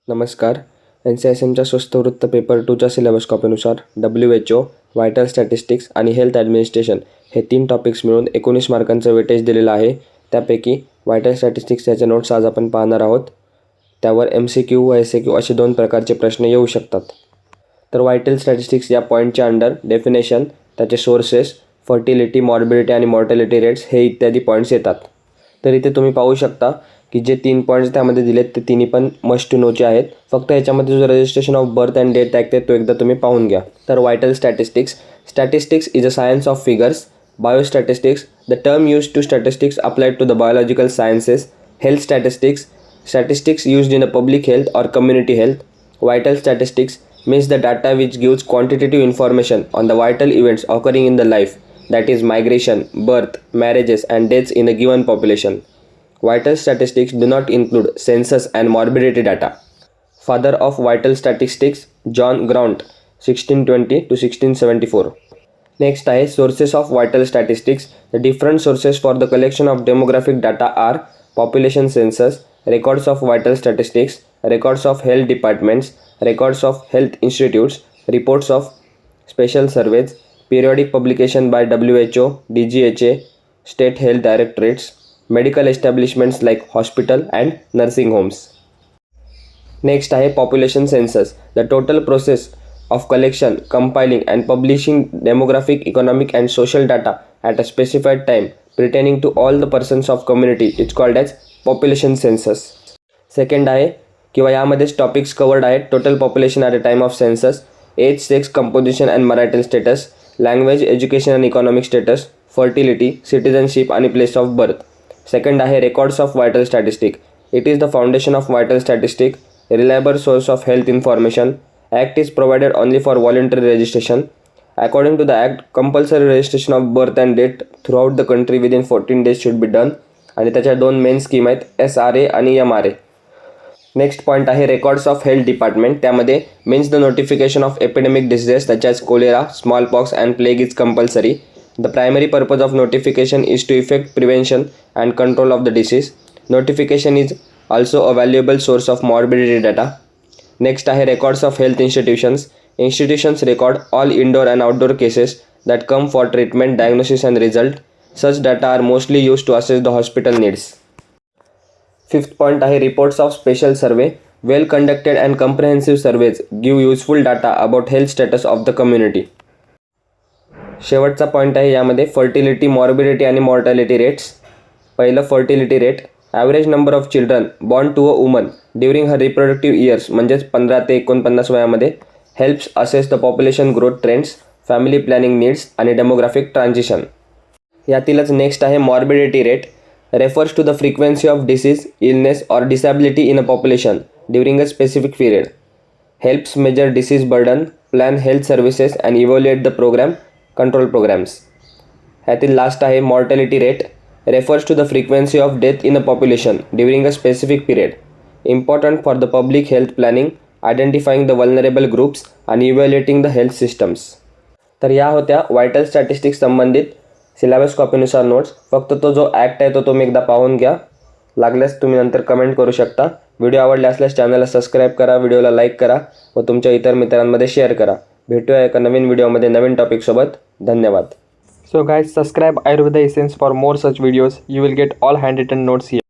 नमस्कार. NCSMच्या स्वस्त वृत्त पेपर 2च्या सिलेबस कॉपीनुसार WHO, व्हायटल स्टॅटिस्टिक्स आणि हेल्थ ॲडमिनिस्ट्रेशन हे 3 टॉपिक्स मिळून 19 मार्कांचं वेटेज दिलेलं आहे. त्यापैकी व्हायटल स्टॅटिस्टिक्स याचे नोट्स आज आपण पाहणार आहोत. त्यावर MCQ व SAQ असे 2 प्रकारचे प्रश्न येऊ शकतात. तर व्हायटल स्टॅटिस्टिक्स या पॉईंटच्या अंडर डेफिनेशन, त्याचे सोर्सेस, फर्टिलिटी, मॉर्बिडिटी आणि मॉर्टॅलिटी रेट्स हे इत्यादी पॉईंट्स येतात. तर इथे तुम्ही पाहू शकता की जे 3 पॉईंट्स त्यामध्ये दिलेत ते तिन्ही पण मस्ट टू नोचे आहेत. फक्त याच्यामध्ये जो registration of birth and death act आहे तो एकदा तुम्ही पाहून घ्या. तर vital statistics is a science of figures. Biostatistics, the term used to statistics applied to the biological sciences. Health statistics used in a public health or community health. Vital statistics means the data which gives quantitative information on the vital events occurring in the life, that is migration, birth, marriages and deaths in a given population. Vital statistics do not include census and morbidity data. Father of vital statistics, John Grant, 1620 to 1674. Next आहे sources of vital statistics. The different sources for the collection of demographic data are population census, records of vital statistics, records of health departments, records of health institutes, reports of special surveys, periodic publication by WHO, DGHA, state health directorates, medical establishments like hospital and nursing homes. Next आहे population census. The total process of collection, compiling and publishing demographic, economic and social data at a specified time pertaining to all the persons of community is called as population census. Second आहे किंवा यामध्येच topics covered आहेत. Total population at a time of census, age, sex, composition and marital status, language, education and economic status, fertility, citizenship आणि place of birth. Second आहे records of vital statistic. It is the foundation of vital statistic, reliable source of health information. Act is provided only for voluntary registration. According to the Act, compulsory registration of birth and date throughout the country within 14 days should be done. आणि त्याच्या 2 main scheme आहेत, SRA आणि MRA. Next point आहे records of health department. त्यामध्ये means the notification of epidemic diseases such as cholera, smallpox and plague is compulsory. The primary purpose of notification is to effect prevention and control of the disease. Notification is also a valuable source of morbidity data. Next आहे records of health institutions. Institutions record all indoor and outdoor cases that come for treatment, diagnosis and result. Such data are mostly used to assess the hospital needs. Fifth point आहे reports of special survey. Well conducted and comprehensive surveys give useful data about health status of the community. शेवटचा point आहे यामध्ये fertility, morbidity आणि mortality rates. पहिलं fertility rate. Average number of children born to a woman during her reproductive years, म्हणजेच 15 ते 49 वयामध्ये. Helps assess the population growth trends, family planning needs आणि demographic transition. यातीलच नेक्स्ट आहे morbidity rate. Refers to the frequency of disease, illness or disability in a population during a specific period. Helps measure disease burden, plan health services and evaluate the program control programs. यातील last आहे mortality rate. refers to the frequency of death in a population during a specific period. Important for the public health planning, identifying the vulnerable groups and evaluating the health systems. तर या होत्या vital statistics संबंधित syllabus कॉपीनुसार notes. फक्त तो जो act आहे तो तुम्ही एकदा पाहून घ्या. लागल्यास तुम्ही नंतर कमेंट करू शकता. व्हिडिओ आवडला असल्यास चॅनलला सबस्क्राईब करा, व्हिडिओला लाईक करा व तुमच्या इतर मित्रांमध्ये शेअर करा. भेटूया एका नवीन व्हिडिओमध्ये नवीन टॉपिकसोबत. धन्यवाद. So guys, subscribe Ayurveda Essence for more such videos. You will get all handwritten notes here.